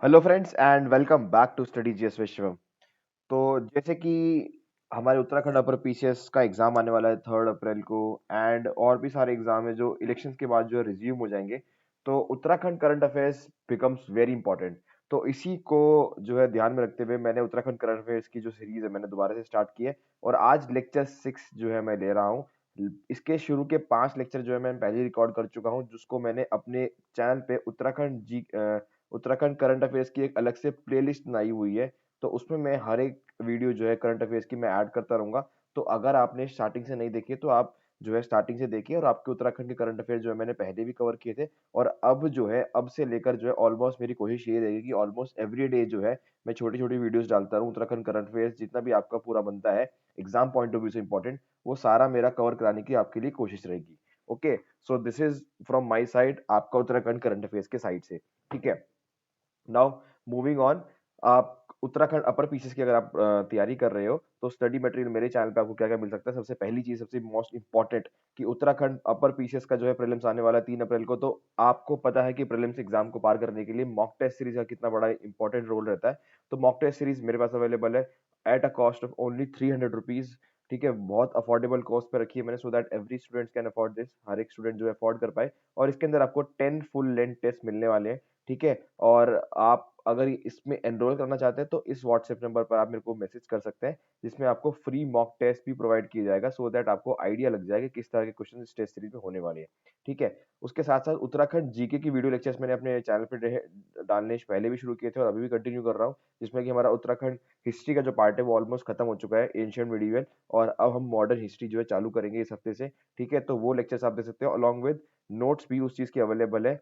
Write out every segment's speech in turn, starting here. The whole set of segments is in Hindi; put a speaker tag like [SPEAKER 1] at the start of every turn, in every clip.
[SPEAKER 1] Hello friends and welcome back to study GS Vishwam. तो जैसे कि हमारे उत्तराखंड अपर पीसीएस का एग्जाम आने वाला है 3 अप्रैल को। एंड और भी सारे एग्जाम है जो इलेक्शंस के बाद जो है रिज्यूम हो जाएंगे। तो Uttarakhand current affairs becomes very important. तो इसी को जो है ध्यान में रखते हुए मैंने उत्तराखंड करंट अफेयर्स की जो सीरीज है मैंने दोबारा से स्टार्ट की है। और आज लेक्चर 6 जो है मैं ले रहा हूँ। इसके शुरू के 5 लेक्चर जो है मैं पहले रिकॉर्ड कर चुका हूँ, जिसको मैंने अपने चैनल पे उत्तराखंड करंट अफेयर्स की एक अलग से प्लेलिस्ट बनाई हुई है। तो उसमें मैं हर एक वीडियो जो है करंट अफेयर्स की मैं ऐड करता रहूंगा। तो अगर आपने स्टार्टिंग से नहीं देखी तो आप जो है स्टार्टिंग से देखिए, और आपके उत्तराखंड के करंट अफेयर जो है मैंने पहले भी कवर किए थे। और अब जो है अब से लेकर जो है ऑलमोस्ट मेरी कोशिश ये रहेगी कि ऑलमोस्ट एवरी डे जो है मैं छोटी छोटी वीडियोस डालता रहूं। उत्तराखंड करंट अफेयर्स जितना भी आपका पूरा बनता है एग्जाम पॉइंट ऑफ व्यू से इंपॉर्टेंट, वो सारा मेरा कवर कराने की आपके लिए कोशिश रहेगी। Okay, so this is from my side, आपका उत्तराखंड करंट अफेयर्स के साइड से। ठीक है, नाउ मूविंग ऑन। आप उत्तराखंड अपर पीसीएस की अगर आप तैयारी कर रहे हो तो स्टडी मटेरियल मेरे चैनल पे आपको क्या क्या मिल सकता है। सबसे पहली चीज, सबसे मोस्ट इंपॉर्टेंट, कि उत्तराखंड अपर पीसीएस का जो है प्रीलिम्स आने वाला है 3 अप्रैल को। तो आपको पता है कि प्रीलिम्स एग्जाम को पार करने के लिए मॉक टेस्ट सीरीज का कितना बड़ा इंपॉर्टेंट रोल रहता है। तो मॉक टेस्ट सीरीज मेरे पास अवेलेबल है at a cost of only 300 rupees. ठीक है, बहुत अफोर्डेबल कॉस्ट पे रखी है मैंने, so that every student can afford this, हर एक स्टूडेंट जो है अफोर्ड कर पाए। और इसके अंदर आपको 10 फुल लेंथ टेस्ट मिलने वाले हैं। ठीक है, और आप अगर इसमें एनरोल करना चाहते हैं तो इस व्हाट्सएप नंबर पर आप मेरे को मैसेज कर सकते हैं, जिसमें आपको फ्री मॉक टेस्ट भी प्रोवाइड किया जाएगा, सो दैट आपको आइडिया लग जाएगा किस तरह के क्वेश्चन इस टेस्ट सीरीज में होने वाले हैं। ठीक है, उसके साथ साथ उत्तराखंड जीके की वीडियो लेक्चर्स मैंने अपने चैनल पर डालने पहले भी शुरू किए थे और अभी भी कंटिन्यू कर रहा हूँ, जिसमें कि हमारा उत्तराखंड हिस्ट्री का जो पार्ट है वो ऑलमोस्ट खत्म हो चुका है, एंशियंट मिडीवल, और अब हम मॉडर्न हिस्ट्री जो है चालू करेंगे इस हफ्ते से। ठीक है, तो वो लेक्चर्स आप दे सकते हो, अलॉन्ग विद नोट्स भी उस चीज की अवेलेबल है।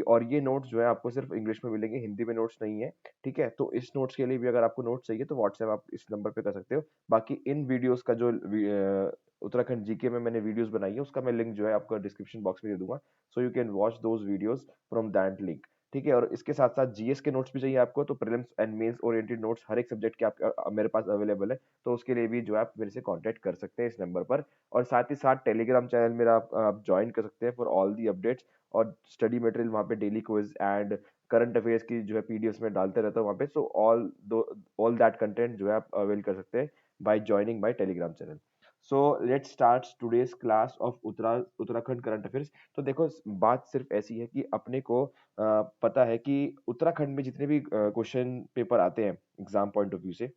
[SPEAKER 1] और ये नोट्स जो है आपको सिर्फ इंग्लिश में मिलेंगे, हिंदी में नोट्स नहीं है। ठीक है, तो इस नोट्स के लिए भी अगर आपको नोट्स चाहिए तो व्हाट्सएप आप इस नंबर पे कर सकते हो। बाकी इन वीडियोस का जो उत्तराखंड जीके में मैंने वीडियोस बनाई है उसका मैं लिंक जो है आपको डिस्क्रिप्शन बॉक्स में दे दूंगा, so you can watch those videos from that link. ठीक है, और इसके साथ साथ जीएस के नोट्स भी चाहिए आपको तो prelims and mains oriented notes हर एक सब्जेक्ट के मेरे पास अवेलेबल है। तो उसके लिए भी जो है आप मेरे से कांटेक्ट कर सकते हैं इस नंबर पर। और साथ ही साथ टेलीग्राम चैनल मेरा आप ज्वाइन कर सकते हैं फॉर ऑल दी अपडेट्स। और स्टडी मटेरियल वहाँ पे daily quiz and current affairs की जो है पीडीएफ में डालते रहता हूँ वहाँ पे। सो ऑल दैट कंटेंट जो है आप अवेल कर सकते हैं by joining my Telegram channel. So let's start today's class of Uttarakhand current affairs. तो देखो, बात सिर्फ ऐसी है कि अपने को पता है कि उत्तराखंड में जितने भी क्वेश्चन पेपर आते हैं एग्जाम पॉइंट ऑफ व्यू से,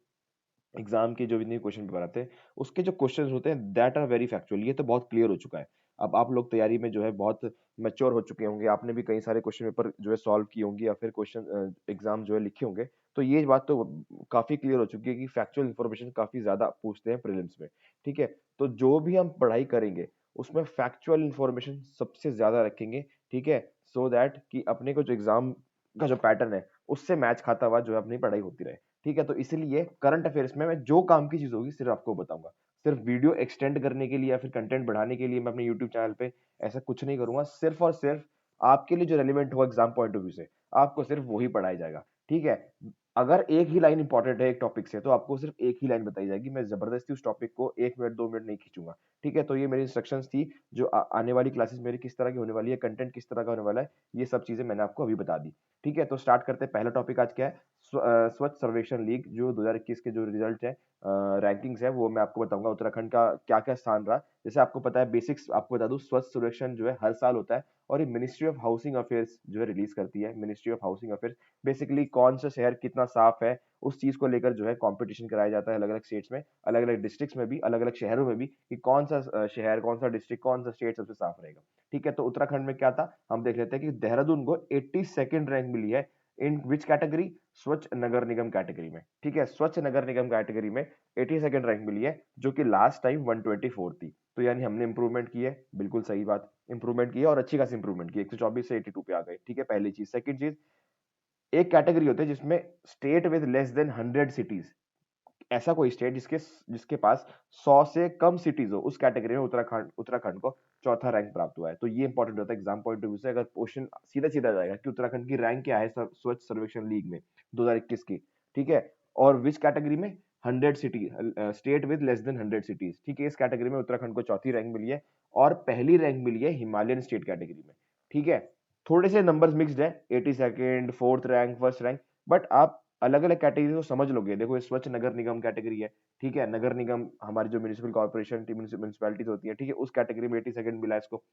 [SPEAKER 1] एग्जाम के जो भी क्वेश्चन पेपर आते हैं उसके जो क्वेश्चंस होते हैं दैट आर वेरी फैक्चुअल, ये तो बहुत क्लियर हो चुका है। अब आप लोग तैयारी में जो है बहुत मैच्योर हो चुके होंगे, आपने भी कई सारे क्वेश्चन पेपर जो है सॉल्व किए होंगे या फिर क्वेश्चन एग्जाम जो है लिखे होंगे। तो ये बात तो काफी क्लियर हो चुकी है कि फैक्चुअल इंफॉर्मेशन काफी ज्यादा पूछते हैं प्रीलिम्स में। ठीक है, तो जो भी हम पढ़ाई करेंगे उसमें फैक्चुअल इंफॉर्मेशन सबसे ज्यादा रखेंगे। ठीक है, सो दैट कि अपने को जो एग्जाम का जो पैटर्न है उससे मैच खाता हुआ जो है अपनी पढ़ाई होती रहे। ठीक है, तो इसीलिए करंट अफेयर्स में मैं जो काम की चीज होगी सिर्फ आपको बताऊंगा। सिर्फ वीडियो एक्सटेंड करने के लिए या फिर कंटेंट बढ़ाने के लिए मैं अपने यूट्यूब चैनल पे ऐसा कुछ नहीं करूंगा। सिर्फ और सिर्फ आपके लिए जो रेलिवेंट हो एग्जाम पॉइंट ऑफ व्यू से आपको सिर्फ वही पढ़ाया जाएगा। ठीक है, अगर एक ही लाइन इंपॉर्टेंट है एक टॉपिक से तो आपको सिर्फ एक ही लाइन बताई जाएगी, मैं जबरदस्ती उस टॉपिक को 1 मिनट 2 मिनट नहीं खींचूंगा। ठीक है, तो ये मेरी इंस्ट्रक्शंस थी जो आने वाली क्लासेस मेरी किस तरह की होने वाली है, कंटेंट किस तरह का होने वाला है, ये सब चीजें मैंने आपको अभी बता दी। ठीक है, तो स्टार्ट करते हैं। पहला टॉपिक आज क्या है? स्वच्छ सर्वेक्षण लीग जो 2021 के जो रिजल्ट है, रैंकिंग्स है, वो मैं आपको बताऊंगा उत्तराखंड का क्या क्या स्थान रहा। जैसे आपको पता है, बेसिक्स आपको बता दूं, स्वच्छ सर्वेक्षण जो है हर साल होता है और ये मिनिस्ट्री ऑफ हाउसिंग अफेयर्स जो है रिलीज करती है। Ministry of housing affairs basically कौन सा शहर कितना साफ है उस चीज को लेकर जो है कंपटीशन कराया जाता है अलग अलग स्टेट्स में, अलग अलग डिस्ट्रिक्ट्स में भी, अलग अलग शहरों में भी, कि कौन सा शहर, कौन सा डिस्ट्रिक्ट, कौन सा स्टेट सबसे साफ रहेगा। ठीक है, तो उत्तराखंड में क्या था हम देख लेते हैं कि देहरादून को 82nd रैंक मिली है। इन विच कैटेगरी? स्वच्छ नगर निगम कैटेगरी में। ठीक है, स्वच्छ नगर निगम कैटेगरी में 82nd रैंक मिली है, जो कि लास्ट टाइम 124 थी। तो यानी हमने इंप्रूवमेंट की है, बिल्कुल सही बात, इंप्रूवमेंट की है और अच्छी खासी इंप्रूवमेंट की है, 124 से 82 पे आ गए। ठीक है, पहली चीज। सेकंड चीज, एक कैटेगरी होती है जिसमें state with less than 100 cities, ऐसा कोई स्टेट जिसके जिसके पास 100 से कम सिटीज हो, उस कैटेगरी में उत्तराखंड उत्तराखंड को चौथा रैंक प्राप्त हुआ है। तो ये इंपॉर्टेंट होता है एग्जाम पॉइंट ऑफ व्यू से। अगर क्वेश्चन सीधा सीधा जाएगा कि उत्तराखंड की रैंक क्या है स्वच्छ सर्वेक्षण लीग में 2021 की। ठीक है, और विच कैटेगरी में? 100 city, state with less than 100 cities. ठीक है, इस कैटेगरी में उत्तराखंड को चौथी रैंक मिली है और पहली रैंक मिली है हिमालयन स्टेट कैटेगरी में। ठीक है, थोड़े से नंबर्स मिक्स्ड है, 82nd, 4th rank, first rank, but आप अलग अलग कैटेगरी को समझ लोगे। देखो ये स्वच्छ नगर निगम कैटेगरी है, ठीक है, नगर निगम हमारी जो म्यूनिसिपल कॉर्पोरेशन म्यूनिसिपैलिटीज होती है, ठीक है, उस कैटेगरी में 82nd मिला है इसको।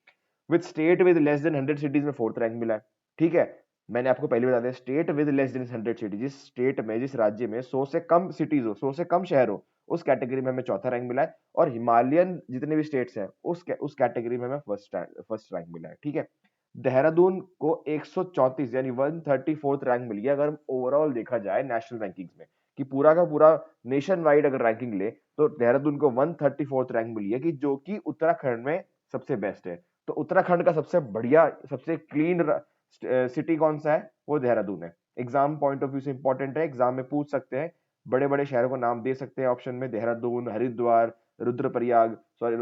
[SPEAKER 1] With state with less than 100 cities में 4th रैंक मिला है, ठीक है। मैंने आपको पहले बता दिया, state with less than 100 cities, जिस स्टेट में, जिस राज्य में 100 से कम सिटीज हो, 100 से कम शहर हो, उस कैटेगरी में हमें चौथा रैंक मिला है। और हिमालयन जितने भी स्टेट्स हैं उस कैटेगरी में हमें फर्स्ट रैंक मिला है, ठीक है। देहरादून को 134 यानी 134th रैंक मिल गया अगर ओवरऑल देखा जाए नेशनल रैंकिंग्स में, कि पूरा का पूरा नेशन वाइड अगर रैंकिंग ले तो देहरादून को 134th रैंक मिली है, कि जो कि उत्तराखंड में सबसे बेस्ट है। तो उत्तराखंड का सबसे बढ़िया, सबसे क्लीन सिटी कौन सा है, वो देहरादून है। एग्जाम पॉइंट ऑफ व्यू से इंपॉर्टेंट है, एग्जाम में पूछ सकते हैं, बड़े बड़े शहरों को नाम दे सकते हैं ऑप्शन में, देहरादून, हरिद्वार, रुद्रप्रयाग, सॉरी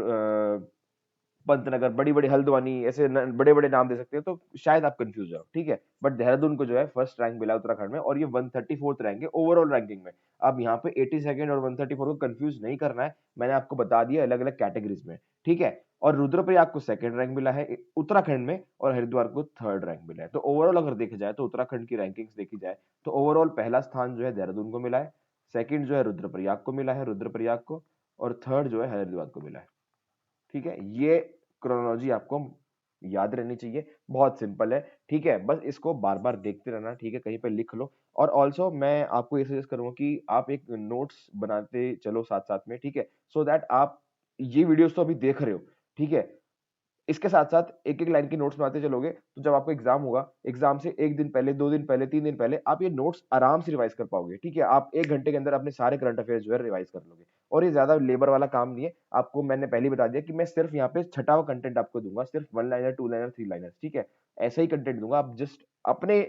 [SPEAKER 1] पंतनगर, बड़ी बड़ी हल्द्वानी, ऐसे बड़े बड़े नाम दे सकते हैं, तो शायद आप कंफ्यूज हो, ठीक है। बट देहरादून को जो है फर्स्ट रैंक मिला उत्तराखंड में, और ये 134th रैंक है ओवरऑल रैंकिंग में। अब यहाँ पे 82nd और 134 को कंफ्यूज नहीं करना है, मैंने आपको बता दिया अलग अलग कैटेगरीज में, ठीक है। और रुद्रप्रयाग को सेकंड रैंक मिला है उत्तराखंड में, और हरिद्वार को थर्ड रैंक मिला है। तो ओवरऑल अगर देखा जाए तो उत्तराखंड की रैंकिंग्स देखी जाए तो ओवरऑल पहला स्थान जो है देहरादून को मिला है, सेकंड जो है रुद्रप्रयाग को मिला है, रुद्रप्रयाग को, और थर्ड जो है हरिद्वार को मिला है, ठीक है। ये क्रोनोलॉजी आपको याद रहनी चाहिए, बहुत सिंपल है, ठीक है। बस इसको बार बार देखते रहना, ठीक है, कहीं पे लिख लो। और ऑल्सो मैं आपको ये सजेस्ट करूंगा कि आप एक नोट्स बनाते चलो साथ साथ में, ठीक है, सो दैट आप ये वीडियोस तो अभी देख रहे हो, ठीक है, इसके साथ साथ एक एक लाइन के नोट्स बनाते चलोगे, तो जब आपको एग्जाम होगा, एग्जाम से एक दिन पहले, 2 दिन पहले, 3 दिन पहले आप ये नोट्स आराम से रिवाइज कर पाओगे, ठीक है। आप 1 घंटे के अंदर अपने सारे करंट अफेयर्स जो है रिवाइज कर लोगे। और ये ज्यादा लेबर वाला काम नहीं है, आपको मैंने पहले ही बता दिया कि मैं सिर्फ यहाँ पे छठा हुआ कंटेंट आपको दूंगा, सिर्फ 1 लाइनर, 2 लाइनर, 3 लाइनर, ठीक है। ऐसा ही कंटेंट दूंगा, आप जस्ट अपने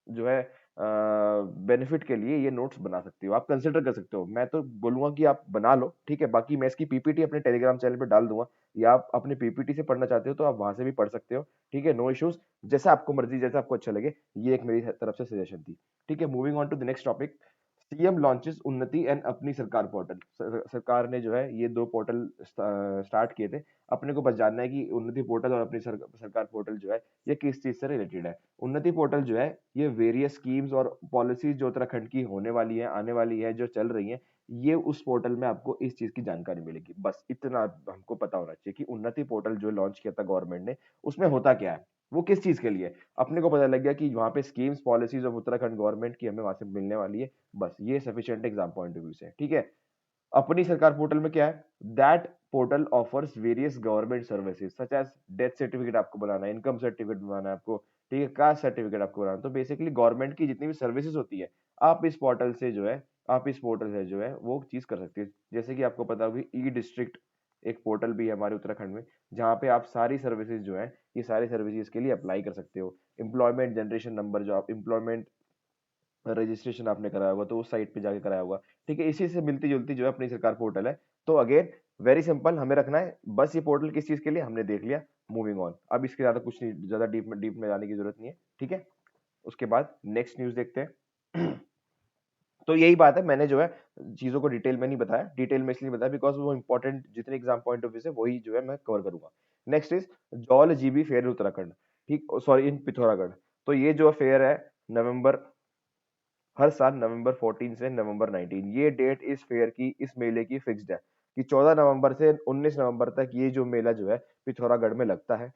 [SPEAKER 1] जो है बेनिफिट के लिए ये नोट्स बना सकते हो, आप कंसिडर कर सकते हो। मैं तो बोलूंगा कि आप बना लो, ठीक है। बाकी मैं इसकी पीपीटी अपने टेलीग्राम चैनल पे डाल दूंगा, या आप अपने पीपीटी से पढ़ना चाहते हो तो आप वहां से भी पढ़ सकते हो, ठीक है, नो इश्यूज, जैसा आपको मर्जी, जैसा आपको अच्छा लगे। ये एक मेरी तरफ से सजेशन थी, ठीक है। Moving on to the next topic, CM launches Unnati and Apni Sarkar portal. सरकार ने जो है ये दो पोर्टल स्टार्ट किए थे। अपने को बस जानना है कि उन्नति पोर्टल और अपनी सरकार पोर्टल जो है ये किस चीज से रिलेटेड है। उन्नति पोर्टल जो है ये वेरियस स्कीम्स और पॉलिसीज जो उत्तराखंड की होने वाली है, आने वाली है, जो चल रही है, ये उस पोर्टल में आपको इस चीज की जानकारी मिलेगी। बस इतना हमको पता होना चाहिए कि उन्नति पोर्टल जो लॉन्च किया था गवर्नमेंट ने, उसमें होता क्या है, वो किस चीज के लिए। अपने को पता लग गया कि वहां पे schemes policies of Uttarakhand government की हमें वहां से मिलने वाली है, बस ये sufficient exam point of view से, ठीक है। अपनी सरकार पोर्टल में क्या है, that portal offers various government services such as death certificate आपको बनाना है, इनकम सर्टिफिकेट बनाना है आपको, ठीक है, कास्ट सर्टिफिकेट आपको बनाना है। तो बेसिकली गवर्नमेंट की जितनी भी सर्विसेज होती है, आप इस पोर्टल से जो है, आप इस पोर्टल से जो है वो चीज कर सकते हैं। जैसे कि आपको पता होगी ई डिस्ट्रिक्ट एक पोर्टल भी है हमारे उत्तराखंड में, जहाँ पे आप सारी सर्विसेज जो है, ये सारी सर्विसेज के लिए अप्लाई कर सकते हो। एम्प्लॉयमेंट जनरेशन नंबर, जो आप एम्प्लॉयमेंट रजिस्ट्रेशन आपने कराया होगा तो उस साइट पे जाके कराया होगा, ठीक है। इसी से मिलती जुलती जो है अपनी सरकार पोर्टल है। तो अगेन वेरी सिंपल, हमें रखना है बस ये पोर्टल किस चीज के लिए हमने देख लिया। मूविंग ऑन, अब इसके ज्यादा कुछ नहीं, ज्यादा डीप में जाने की जरूरत नहीं है, ठीक है। उसके बाद नेक्स्ट न्यूज देखते हैं। तो यही बात है, मैंने जो है चीजों को डिटेल में नहीं बताया, डिटेल में इसलिए बताया बिकॉज वो इंपॉर्टेंट जितने एग्जाम पॉइंट ऑफ व्यू से वही जो है मैं कवर करूंगा। Next is जॉल GB fair Uttarakhand, ठीक, सॉरी इन पिथौरागढ़। तो ये जो फेयर है नवंबर, हर साल नवंबर 14 से नवंबर 19, ये डेट इस फेयर की, इस मेले की फिक्स्ड है कि 14 नवंबर से 19 नवंबर तक ये जो मेला जो है पिथौरागढ़ में लगता है।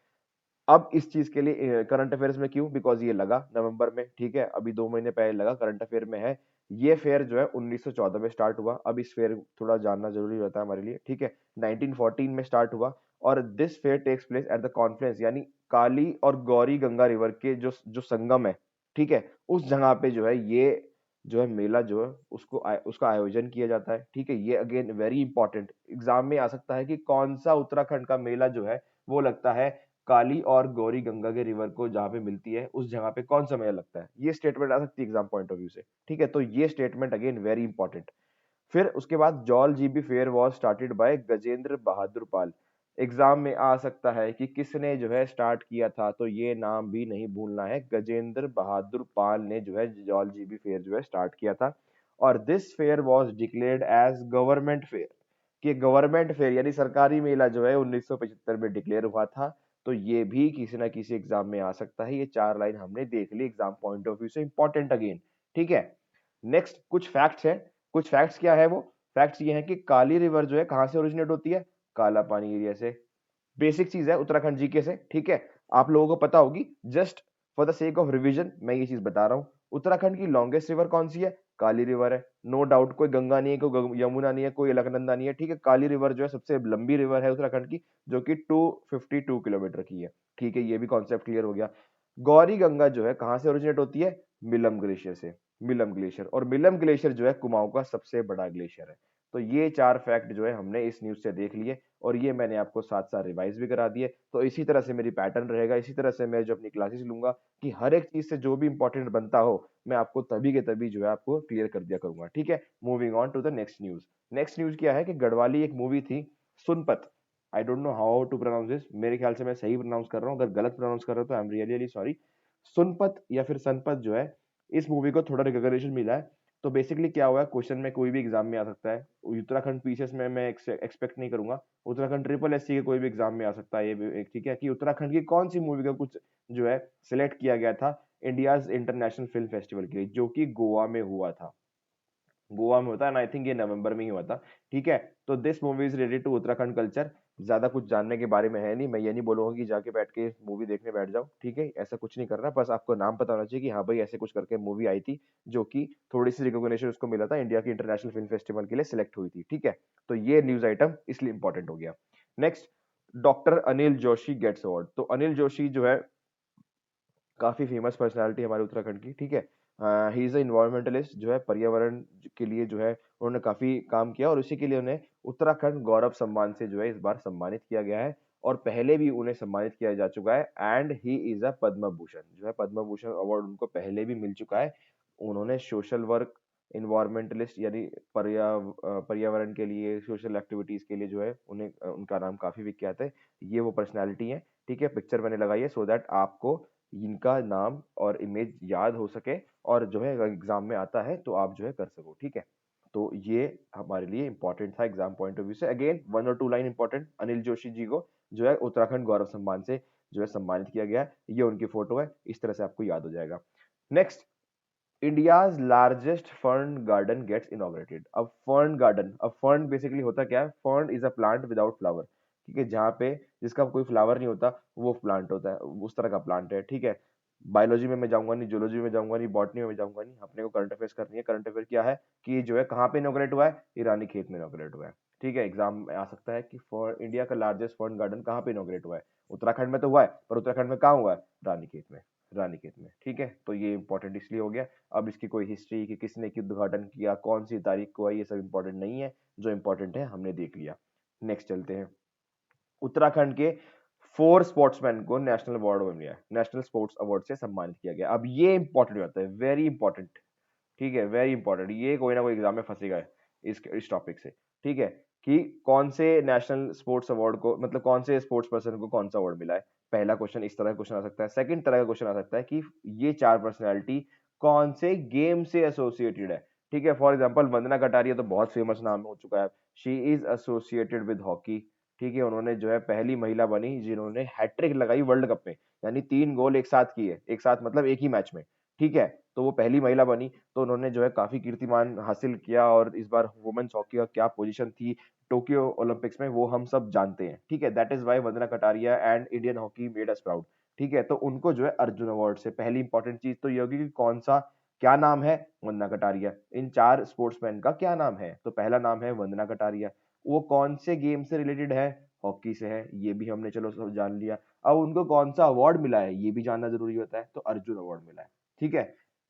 [SPEAKER 1] अब इस चीज के लिए करंट अफेयर्स में क्यों, बिकॉज ये लगा नवंबर में, ठीक है, अभी 2 महीने पहले लगा, करंट अफेयर में है। ये फेयर जो है 1914 में स्टार्ट हुआ, अब इस फेयर थोड़ा जानना जरूरी होता है हमारे लिए, ठीक है। 1914 में स्टार्ट हुआ, और this fair takes place at the confluence, यानी काली और गौरी गंगा रिवर के जो जो संगम है, ठीक है, उस जगह पे जो है ये जो है मेला जो है उसका आयोजन किया जाता है, ठीक है। ये अगेन वेरी इंपॉर्टेंट एग्जाम में आ सकता है कि कौन सा उत्तराखंड का मेला जो है वो लगता है काली और गौरी गंगा के रिवर को जहां पे मिलती है, उस जगह पे कौन सा मेला लगता है। ये स्टेटमेंट आ सकती है एग्जाम पॉइंट ऑफ व्यू से, ठीक है। तो ये स्टेटमेंट अगेन वेरी इंपॉर्टेंट। फिर उसके बाद जॉल GB fair was started by Gajendra Bahadur Pal. Exam में आ सकता है कि किसने जो है स्टार्ट किया था, तो ये नाम भी नहीं भूलना है, गजेंद्र बहादुर पाल ने जो है जॉल जीबी फेयर जो है स्टार्ट किया था। और this fair was declared as government fair, कि गवर्नमेंट फेयर यानी सरकारी मेला जो है 1975 में डिक्लेयर हुआ था। तो ये भी किसी ना किसी एग्जाम में आ सकता है। ये 4 लाइन हमने देख ली एग्जाम पॉइंट ऑफ व्यू से, इंपॉर्टेंट अगेन। ठीक है, नेक्स्ट कुछ फैक्ट्स हैं। कुछ फैक्ट्स क्या है वो? फैक्ट्स ये हैं कि काली रिवर जो है कहाँ से ओरिजिनेट होती है? काला पानी एरिया से। बेसिक चीज है उत्तराखंड जीके से, ठीक है, आप लोगों को पता होगी। Just for the sake of revision मैं ये चीज बता रहा हूँ। उत्तराखंड की लॉन्गेस्ट रिवर कौन सी है? काली रिवर है। नो डाउट, कोई गंगा नहीं है, कोई यमुना नहीं है, कोई अलकनंदा नहीं है, ठीक है। काली रिवर जो है सबसे लंबी रिवर है उत्तराखंड की, जो कि 252 किलोमीटर की है। ठीक है, ये भी कॉन्सेप्ट क्लियर हो गया। गौरी गंगा जो है कहाँ से ओरिजिनेट होती है? मिलम ग्लेशियर से। मिलम ग्लेशियर, और मिलम ग्लेशियर जो है कुमाऊं का सबसे बड़ा ग्लेशियर है। तो ये 4 फैक्ट जो है हमने इस न्यूज से देख लिए, और ये मैंने आपको साथ साथ रिवाइज भी करा दिए। तो इसी तरह से मेरी पैटर्न रहेगा, इसी तरह से मैं जो अपनी क्लासेस लूंगा कि हर एक चीज से जो भी इंपॉर्टेंट बनता हो मैं आपको तभी के तभी जो है आपको क्लियर कर दिया करूंगा। ठीक है, moving on to the next news. Next news क्या है कि गढ़वाली एक मूवी थी Sunpat. I don't know how to pronounce this, मेरे ख्याल से मैं सही प्रोनाउंस कर रहा हूँ, अगर गलत प्रोनाउंस कर रहा हूँ तो आई एम रियली सॉरी। सुनपत या फिर सनपत जो है, इस मूवी को थोड़ा रिकॉग्निशन मिला है। तो बेसिकली क्या हुआ है, क्वेश्चन में कोई भी एग्जाम में आ सकता है। उत्तराखंड पीसीएस में मैं एक्सपेक्ट नहीं करूंगा, उत्तराखंड ट्रिपल एससी के कोई भी एग्जाम में आ सकता है ये भी एक, ठीक है, कि उत्तराखंड की कौन सी मूवी का कुछ जो है सिलेक्ट किया गया था इंडियाज इंटरनेशनल फिल्म फेस्टिवल के लिए, जो कि गोवा में हुआ था। गोवा में होता है ना, आई थिंक ये नवंबर में ही हुआ था। ठीक है, तो this movie is related to Uttarakhand culture. ज्यादा कुछ जानने के बारे में है नहीं, मैं ये नहीं बोलूंगा कि जाके बैठ के मूवी देखने बैठ जाओ, ठीक है, ऐसा कुछ नहीं करना। बस आपको नाम पता होना चाहिए कि हाँ भाई ऐसे कुछ करके मूवी आई थी, जो कि थोड़ी सी रिकॉग्निशन उसको मिला था, इंडिया की इंटरनेशनल फिल्म फेस्टिवल के लिए सिलेक्ट हुई थी। ठीक है, तो ये न्यूज आइटम इसलिए इंपॉर्टेंट हो गया। Next, doctor Anil Joshi gets award. तो अनिल जोशी जो है काफी फेमस पर्सनालिटी हमारे उत्तराखंड की, ठीक है। ही इज अ इन्वायरमेंटलिस्ट, जो है पर्यावरण के लिए जो है उन्होंने काफी काम किया, और उसी के लिए उन्हें उत्तराखंड गौरव सम्मान से जो है इस बार सम्मानित किया गया है, और पहले भी उन्हें सम्मानित किया जा चुका है। एंड ही इज अ पद्म भूषण, जो है पद्म भूषण अवार्ड उनको पहले भी मिल चुका है। उन्होंने सोशल वर्क, इन्वायरमेंटलिस्ट यानी पर्यावरण के लिए, सोशल एक्टिविटीज के लिए जो है उन्हें उनका नाम काफी विख्यात है। ये वो पर्सनैलिटी है, ठीक है। पिक्चर मैंने लगाई है सो दैट आपको इनका नाम और इमेज याद हो सके, और जो है अगर एग्जाम में आता है तो आप जो है कर सको। ठीक है, तो ये हमारे लिए इंपॉर्टेंट था एग्जाम पॉइंट ऑफ व्यू से। अगेन 1 और 2 लाइन इंपॉर्टेंट, अनिल जोशी जी को जो है उत्तराखंड गौरव सम्मान से जो है सम्मानित किया गया है। ये उनकी फोटो है, इस तरह से आपको याद हो जाएगा। Next, India's largest fern garden gets inaugurated. अब फर्न गार्डन, अब फर्न बेसिकली होता क्या है? Fern is a plant without flower, ठीक है, जहाँ पे जिसका कोई फ्लावर नहीं होता वो प्लांट होता है, उस तरह का प्लांट है। ठीक है, बायोलॉजी में मैं जाऊंगा नहीं, जूलॉजी में जाऊंगा नहीं, बॉटनी में जाऊंगा नहीं, अपने को करंट अफेयर्स करनी है। करंट अफेयर क्या है कि जो है कहाँ पे इनॉग्रेट हुआ है? ईरानी खेत में इनॉग्रेट हुआ है। ठीक है, एग्जाम में आ सकता है कि फॉर इंडिया का लार्जेस्ट फर्न गार्डन कहाँ पे इनॉग्रेट हुआ है? उत्तराखंड में तो हुआ है, पर उत्तराखंड में कहाँ हुआ है? रानीखेत में। रानीखेत में, ठीक है, तो ये इंपॉर्टेंट इसलिए हो गया। अब इसकी कोई हिस्ट्री कि किसने की उद्घाटन किया, कौन सी तारीख को है, ये सब इंपॉर्टेंट नहीं है। जो इंपॉर्टेंट है हमने देख लिया। नेक्स्ट चलते हैं। उत्तराखंड के 4 स्पोर्ट्समैन को नेशनल अवार्ड मिला है, नेशनल स्पोर्ट्स अवार्ड से सम्मानित किया गया। अब ये इंपॉर्टेंट होता है, वेरी इंपॉर्टेंट, ठीक है, वेरी इंपॉर्टेंट। ये कोई ना कोई एग्जाम में फंसेगा इस टॉपिक से, ठीक है, कि कौन से नेशनल स्पोर्ट्स अवार्ड को, मतलब कौन से स्पोर्ट्स पर्सन को कौन सा अवार्ड मिला है। पहला क्वेश्चन इस तरह का क्वेश्चन आ सकता है। सेकंड तरह का क्वेश्चन आ सकता है कि ये 4 पर्सनैलिटी कौन से गेम से एसोसिएटेड है। ठीक है, फॉर एग्जाम्पल वंदना कटारिया तो बहुत फेमस नाम हो चुका है, she is associated with hockey. ठीक है, उन्होंने जो है पहली महिला बनी जिन्होंने हैट्रिक लगाई वर्ल्ड कप में, यानी 3 गोल एक साथ किए, एक साथ मतलब एक ही मैच में। ठीक है, तो वो पहली महिला बनी, तो उन्होंने जो है काफी कीर्तिमान हासिल किया, और इस बार वुमेन्स हॉकी का क्या पोजीशन थी टोक्यो ओलंपिक्स में वो हम सब जानते हैं। ठीक है, that is why Vandana Kataria and Indian hockey made us proud. ठीक है, तो उनको जो है अर्जुन अवार्ड से पहली इंपॉर्टेंट चीज तो ये होगी कि कौन सा, क्या नाम है? वंदना कटारिया। इन 4 स्पोर्ट्समैन का क्या नाम है? तो पहला नाम है वंदना कटारिया। वो कौन से गेम से रिलेटेड है? हॉकी से है, ये भी हमने चलो सब जान लिया। अब उनको कौन सा अवार्ड मिला है ये भी जानना जरूरी होता है, तो अर्जुन अवार्ड मिला है। ठीक है,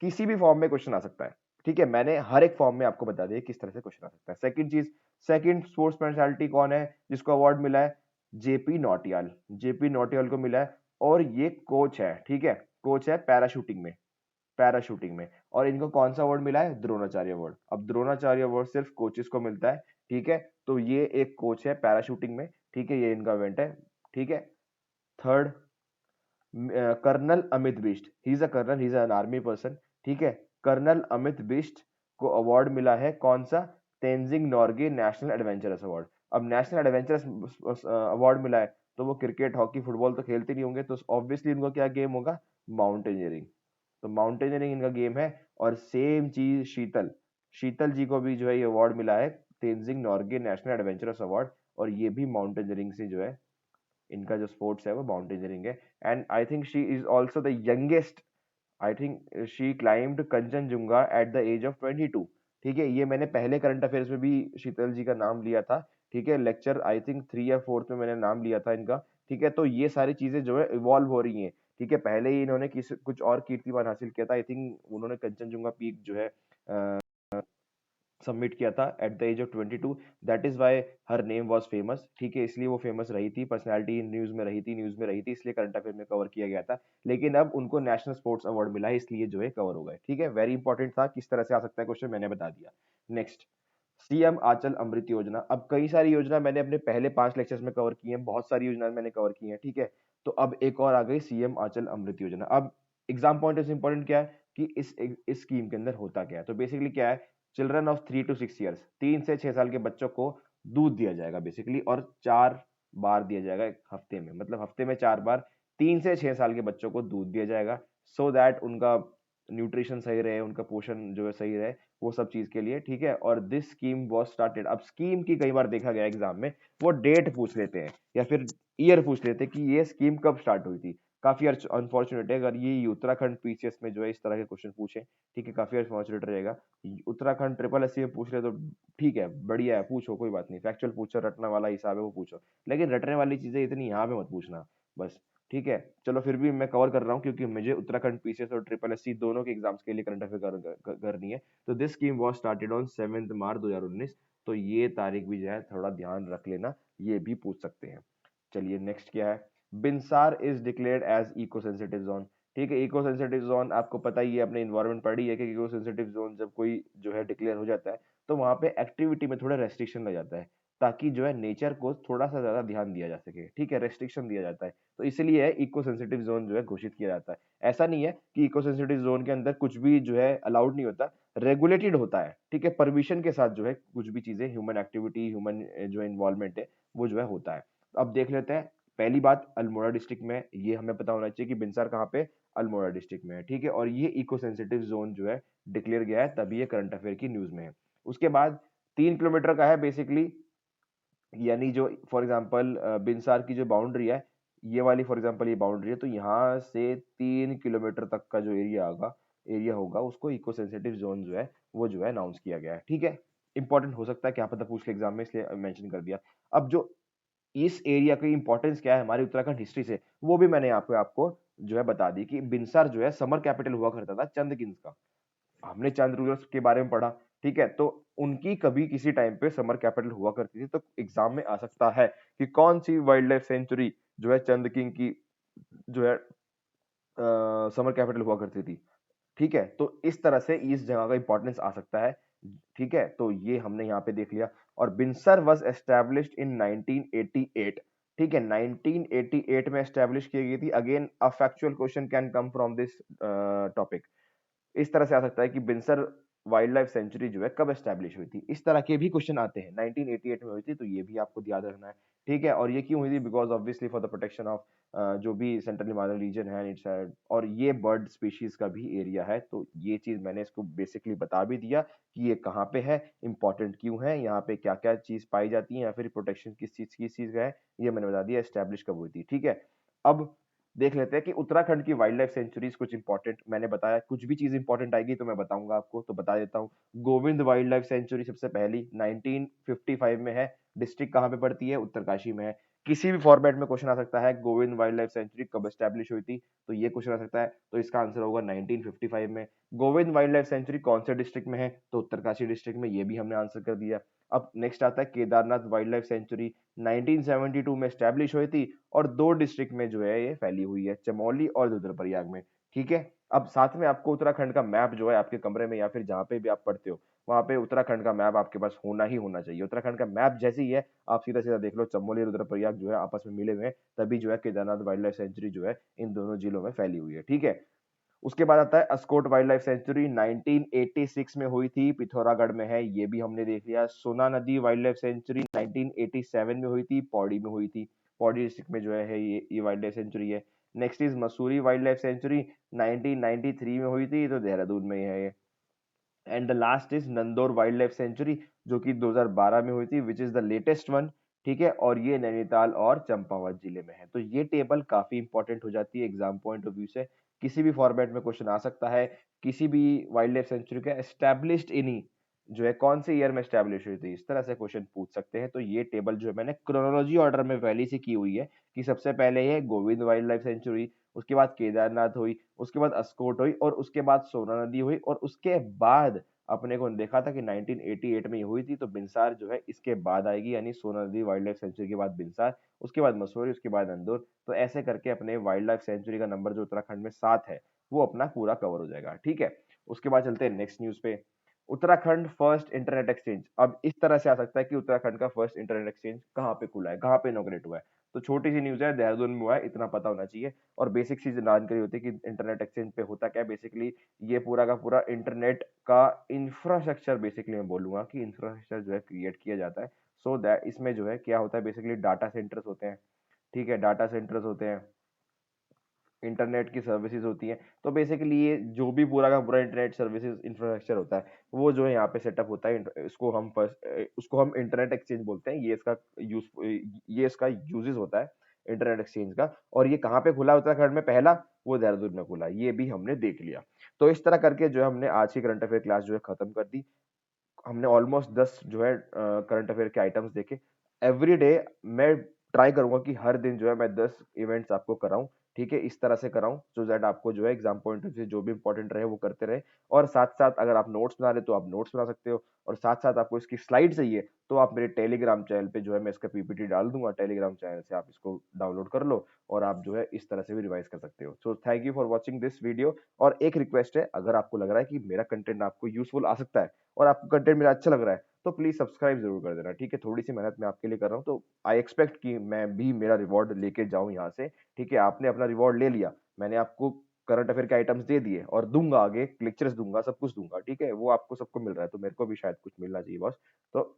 [SPEAKER 1] किसी भी फॉर्म में क्वेश्चन आ सकता है। ठीक है, मैंने हर एक फॉर्म में आपको बता दिया किस तरह से क्वेश्चन आ सकता है। सेकंड चीज, सेकंड स्पोर्ट्स पर्सनालिटी कौन है जिसको अवार्ड मिला है? जेपी नौटियाल। जेपी नौटियाल को मिला है, और ये कोच है। ठीक है, कोच है पैराशूटिंग में, पैराशूटिंग में। और इनको कौन सा अवार्ड मिला है? द्रोणाचार्य अवार्ड। अब द्रोणाचार्य अवार्ड सिर्फ कोचेस को मिलता है। ठीक है, तो ये एक कोच है पैराशूटिंग में। ठीक है, ये इनका इवेंट है। ठीक है, third, colonel Amit Bisht, he is a colonel, he is an army person. ठीक है, कर्नल अमित बिष्ट को अवार्ड मिला है कौन सा? Tenzing Norgay national adventurous award. अब नेशनल एडवेंचरस अवार्ड मिला है, तो वो क्रिकेट, हॉकी, फुटबॉल तो खेलते नहीं होंगे, तो ऑब्वियसली उनका क्या गेम होगा? माउंटेनियरिंग। तो माउंटेनियरिंग इनका गेम है। और सेम चीज शीतल, शीतल जी को भी जो है ये अवार्ड मिला है, Tenzing Norgay national adventurous award, और ये भी माउंटेनियरिंग से जो है, इनका जो स्पोर्ट्स है वो माउंटेनियरिंग है। And I think she is also the youngest, I think she climbed Kanchenjunga at the age of 22। ठीक है, ये मैंने पहले करंट अफेयर्स में भी शीतल जी का नाम लिया था। ठीक है, लेक्चर आई थिंक 3 या 4 में मैंने नाम लिया था इनका। ठीक है, तो ये सारी चीजें जो है इवॉल्व हो रही हैं। ठीक है, पहले ही इन्होंने कुछ और कीर्तिमान हासिल किया था, आई थिंक उन्होंने कंचनजुंगा पीक जो है सबमिट किया था at the age of 22। That is why her name was famous. ठीक है, इसलिए वो फेमस रही थी, पर्सनैलिटी न्यूज में रही थी, इसलिए करंट अफेयर में कवर किया गया था। लेकिन अब उनको नेशनल स्पोर्ट्स अवार्ड मिला है, इसलिए जो है कवर हो गए। ठीक है, वेरी इंपॉर्टेंट था, किस तरह से आ सकता है क्वेश्चन मैंने बता दिया। नेक्स्ट, सीएम आंचल अमृत योजना। अब कई सारी योजना मैंने अपने पहले 5 लेक्चर्स में कवर की है, बहुत सारी योजना मैंने कवर की है। ठीक है, तो अब एक और आ गई सीएम आंचल अमृत योजना। अब एग्जाम पॉइंट से इंपॉर्टेंट क्या है कि इस स्कीम के अंदर होता क्या है। तो बेसिकली क्या है, चिल्ड्रन ऑफ 3 to 6 ईयर्स, 3 से 6 साल के बच्चों को दूध दिया जाएगा बेसिकली, और 4 बार दिया जाएगा एक हफ्ते में, मतलब हफ्ते में 4 बार 3 से 6 साल के बच्चों को दूध दिया जाएगा, सो दैट उनका न्यूट्रिशन सही रहे, उनका पोषण जो है सही रहे, वो सब चीज के लिए। ठीक है, और दिस स्कीम वॉज स्टार्टेड। अब स्कीम की कई बार देखा गया एग्जाम में, वो डेट पूछ लेते हैं या फिर ईयर पूछ लेते हैं कि ये स्कीम कब स्टार्ट हुई थी। काफी अनफॉर्चुनेट है अगर ये उत्तराखंड पीसीएस में जो है इस तरह के क्वेश्चन पूछे। ठीक है, काफी अनफॉर्चुनेट रहेगा। उत्तराखंड ट्रिपल एस में पूछ रहे तो ठीक है, बढ़िया है, पूछो, कोई बात नहीं, फैक्चुअल पूछो, रटने वाला हिसाब है वो पूछो, लेकिन रटने वाली चीजें इतनी यहाँ पे मत पूछना बस। ठीक है, चलो फिर भी मैं कवर कर रहा हूँ क्योंकि मुझे उत्तराखंड पीसीएस और ट्रिपल एस दोनों के एग्जाम्स के लिए करंट अफेयर करनी है। तो this scheme was started on 7 मार्च 2019। तो ये तारीख भी जो है थोड़ा ध्यान रख लेना, ये भी पूछ सकते हैं। चलिए नेक्स्ट क्या है, Binsar is declared as eco sensitive zone. ठीक है, इको सेंसिटिव जोन आपको पता ही है, अपने इन्वायरमेंट पढ़ी है कि इको सेंसिटिव जोन जब कोई जो है डिक्लेयर हो जाता है तो वहां पे एक्टिविटी में थोड़ा रेस्ट्रिक्शन लग जाता है, ताकि जो है नेचर को थोड़ा सा ज्यादा ध्यान दिया जा सके। ठीक है, रेस्ट्रिक्शन दिया जाता है, तो इसलिए इको सेंसिटिव जोन जो है घोषित किया जाता है। ऐसा नहीं है कि इको सेंसिटिव जोन के अंदर कुछ भी जो है अलाउड नहीं होता, रेगुलेटेड होता है। ठीक है, परमिशन के साथ जो है कुछ भी चीजें, ह्यूमन एक्टिविटी, ह्यूमन जो इन्वॉल्वमेंट है वो जो है होता है। अब देख लेते हैं, पहली बात अल्मोड़ा डिस्ट्रिक्ट में, ये हमें पता होना चाहिए कि बिनसार कहाँ पे, अल्मोड़ा डिस्ट्रिक्ट में है। ठीक है, और ये इको सेंसिटिव जोन जो है डिक्लेयर गया है, तभी ये करंट अफेयर की न्यूज में है। उसके बाद 3 किलोमीटर का है बेसिकली, यानी जो फॉर एग्जांपल बिनसार की जो बाउंड्री है, ये वाली फॉर एग्जांपल ये बाउंड्री है, तो यहाँ से 3 किलोमीटर तक का जो एरिया होगा उसको इको सेंसिटिव जोन जो है वो जो है अनाउंस किया गया है। ठीक है, इंपॉर्टेंट हो सकता है, क्या पता पूछ ले एग्जाम में, इसलिए मेंशन कर दिया। अब जो इस एरिया की इंपॉर्टेंस क्या है हमारी उत्तराखंड हिस्ट्री से, वो भी मैंने यहाँ पे आपको जो है बता दी कि बिनसार जो है समर कैपिटल हुआ करता था चंद किंग्स का। हमने चंद रूलर्स के बारे में पढ़ा। ठीक है, तो उनकी कभी किसी टाइम पे समर कैपिटल हुआ करती थी, तो एग्जाम में आ सकता है कि कौन सी वाइल्ड लाइफ सेंचुरी जो है चंद किंग की जो है समर कैपिटल हुआ करती थी। ठीक है, तो इस तरह से इस जगह का इंपॉर्टेंस आ सकता है। ठीक है, तो ये हमने यहाँ पे देख लिया। और बिनसर वाज एस्टैब्लिश्ड इन 1988। ठीक है, 1988 में एस्टैब्लिश की गई थी। Again a factual question can come from this topic. इस तरह से आ सकता है कि बिनसर वाइल्ड लाइफ सेंचुरी जो है कब एस्टैब्लिश हुई थी, इस तरह के भी क्वेश्चन आते हैं। 1988 में हुई थी, तो ये भी आपको याद रखना है। ठीक है, और ये क्यों हुई थी, because obviously for the protection of जो भी सेंट्रल हिमालयन रीजन है इट्स, और ये बर्ड स्पीशीज का भी एरिया है। तो ये चीज मैंने इसको बेसिकली बता भी दिया कि ये कहाँ पे है, इंपॉर्टेंट क्यों है, यहाँ पे क्या क्या चीज पाई जाती है, या फिर प्रोटेक्शन किस चीज का है, ये मैंने बता दिया, एस्टैब्लिश कब हुई थी। ठीक है, अब देख लेते हैं कि उत्तराखंड की वाइल्ड लाइफ सेंचुरीज कुछ इंपॉर्टेंट मैंने बताया, कुछ भी चीज इंपॉर्टेंट आएगी तो मैं बताऊंगा आपको, तो बता देता हूँ। गोविंद वाइल्ड लाइफ सेंचुरी सबसे पहली 1955 में है। डिस्ट्रिक्ट कहाँ पे पड़ती है, उत्तरकाशी में है। किसी भी फॉर्मेट में क्वेश्चन आ सकता है, गोविंद वाइल्ड लाइफ सेंचुरी कब एस्टैब्लिश हुई थी, तो ये क्वेश्चन आ सकता है, तो इसका आंसर होगा 1955 में। गोविंद वाइल्ड लाइफ सेंचुरी कौन से डिस्ट्रिक्ट में है, तो उत्तरकाशी डिस्ट्रिक्ट में, ये भी हमने आंसर कर दिया। अब नेक्स्ट आता है केदारनाथ वाइल्ड लाइफ सेंचुरी, 1972 में एस्टैब्लिश हुई थी, और 2 डिस्ट्रिक्ट में जो है ये फैली हुई है, चमोली और रुद्रप्रयाग में। ठीक है, अब साथ में आपको उत्तराखंड का मैप जो है आपके कमरे में या फिर जहां पे भी आप पढ़ते हो, वहां पे उत्तराखंड का मैप आपके पास होना ही होना चाहिए। उत्तराखंड का मैप जैसे ही है, आप सीधा सीधा देख लो, चमोली रुद्रप्रयाग जो है आपस में मिले हुए हैं, तभी जो है केदारनाथ वाइल्ड लाइफ सेंचुरी जो है इन दोनों जिलों में फैली हुई है। ठीक है, उसके बाद आता है अस्कोट वाइल्ड लाइफ सेंचुरी, 1986 में हुई थी, पिथौरागढ़ में है, ये भी हमने देख लिया। सोना नदी वाइल्ड लाइफ सेंचुरी 1987 में हुई थी, पौड़ी में हुई थी। पौड़ी डिस्ट्रिक्ट में जो है ये वाइल्ड लाइफ सेंचुरी है। Next is Mussoorie wild life sanctuary, 1993 में हुई थी, तो देहरादून में ही है ये। And the last is Nandaur wildlife sanctuary, जो कि 2012 में हुई थी, which is the latest one. ठीक है, और ये नैनीताल और चंपावत जिले में है। तो ये टेबल काफी इंपॉर्टेंट हो जाती है एग्जाम पॉइंट ऑफ व्यू से, किसी भी फॉर्मेट में क्वेश्चन आ सकता है। किसी भी वाइल्ड लाइफ सेंचुरी का एस्टैब्लिश्ड इनी जो है कौन से ईयर में एस्टैब्लिश हुई थी, इस तरह से क्वेश्चन पूछ सकते हैं। तो ये टेबल जो है मैंने क्रोनोलॉजी ऑर्डर में पहले से की हुई है, कि सबसे पहले है गोविंद वाइल्ड लाइफ सेंचुरी, उसके बाद केदारनाथ हुई, उसके बाद अस्कोट हुई, और उसके बाद सोना नदी हुई, और उसके बाद अपने को देखा था कि 1988 में ये हुई थी, तो बिनसार जो है इसके बाद आएगी, यानी सोना नदी वाइल्ड लाइफ सेंचुरी के बाद बिनसार, उसके बाद मसूरी, उसके बाद अंदौर। तो ऐसे करके अपने वाइल्ड लाइफ सेंचुरी का नंबर जो उत्तराखंड में 7 है, वो अपना पूरा कवर हो जाएगा। ठीक है, उसके बाद चलते हैं नेक्स्ट न्यूज पे। Uttarakhand first internet exchange. अब इस तरह से आ सकता है कि उत्तराखंड का फर्स्ट इंटरनेट एक्सचेंज कहाँ पे खुला है, कहाँ पे इनॉग्रेट हुआ है। तो छोटी सी न्यूज है, देहरादून में हुआ है, इतना पता होना चाहिए। और बेसिक चीज जानकारी होती है कि इंटरनेट एक्सचेंज पे होता क्या है। बेसिकली ये पूरा का पूरा इंटरनेट का इंफ्रास्ट्रक्चर, बेसिकली मैं बोलूंगा कि इंफ्रास्ट्रक्चर जो है क्रिएट किया जाता है। सो दैट इसमें जो है क्या होता है, बेसिकली डाटा सेंटर्स होते हैं। ठीक है, डाटा सेंटर्स होते हैं, इंटरनेट की सर्विसेज होती हैं। तो बेसिकली ये जो भी पूरा का पूरा इंटरनेट सर्विसेज इंफ्रास्ट्रक्चर होता है, वो जो है यहाँ पे सेटअप होता है। उसको हम इंटरनेट एक्सचेंज बोलते हैं। ये इसका यूजेस होता है इंटरनेट एक्सचेंज का। और ये कहाँ पे खुला उत्तराखंड में पहला, वो देहरादून में खुला, ये भी हमने देख लिया। तो इस तरह करके जो है हमने आज की करंट अफेयर क्लास जो है खत्म कर दी। हमने ऑलमोस्ट 10 जो है करंट अफेयर के आइटम्स देखे। एवरी डे मैं ट्राई करूंगा कि हर दिन जो है मैं 10 इवेंट्स आपको कराऊं। ठीक है, इस तरह से कराऊं सो दैट आपको जो है एग्जाम पॉइंट ऑफ व्यू से जो भी इंपॉर्टेंट रहे वो करते रहे। और साथ साथ अगर आप नोट्स बना रहे तो आप नोट्स बना सकते हो, और साथ साथ आपको इसकी स्लाइड चाहिए तो आप मेरे टेलीग्राम चैनल पे जो है मैं इसका पीपीटी डाल दूंगा, टेलीग्राम चैनल से आप इसको डाउनलोड कर लो, और आप जो है इस तरह से भी रिवाइज कर सकते हो। So thank you for watching this video. और एक रिक्वेस्ट है, अगर आपको लग रहा है कि मेरा कंटेंट आपको यूजफुल आ सकता है और आपको कंटेंट मेरा अच्छा लग रहा है, तो प्लीज सब्सक्राइब जरूर कर देना। ठीक है, थोड़ी सी मेहनत मैं आपके लिए कर रहा हूँ, तो आई एक्सपेक्ट कि मैं भी मेरा रिवॉर्ड लेके जाऊं यहाँ से। ठीक है, आपने अपना रिवॉर्ड ले लिया, मैंने आपको करंट अफेयर के आइटम्स दे दिए, और दूंगा आगे लेक्चर्स दूंगा, सब कुछ दूंगा। ठीक है, वो आपको सबको मिल रहा है, तो मेरे को भी शायद कुछ मिलना चाहिए बॉस। तो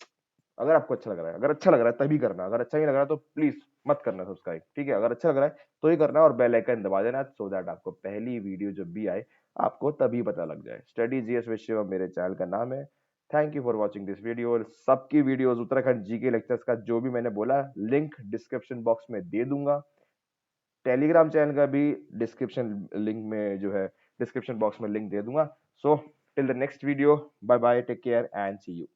[SPEAKER 1] अगर आपको अच्छा लग रहा है, अगर अच्छा लग रहा है तभी करना, अगर अच्छा नहीं लग रहा है तो प्लीज मत करना सब्सक्राइब। ठीक है, अगर अच्छा लग रहा है तो ही करना, और बेल आइकन दबा देना, सो दैट आपको पहली वीडियो जब भी आए आपको तभी पता लग जाए। स्टडी जीएस विद शिवम मेरे चैनल का नाम है। Thank you for watching this video. और सबकी वीडियोस उत्तराखंड जीके लेक्चर्स का जो भी मैंने बोला, लिंक डिस्क्रिप्शन बॉक्स में दे दूंगा। टेलीग्राम चैनल का भी डिस्क्रिप्शन लिंक में जो है डिस्क्रिप्शन बॉक्स में लिंक दे दूंगा। So till the next video, bye bye, take care and see you.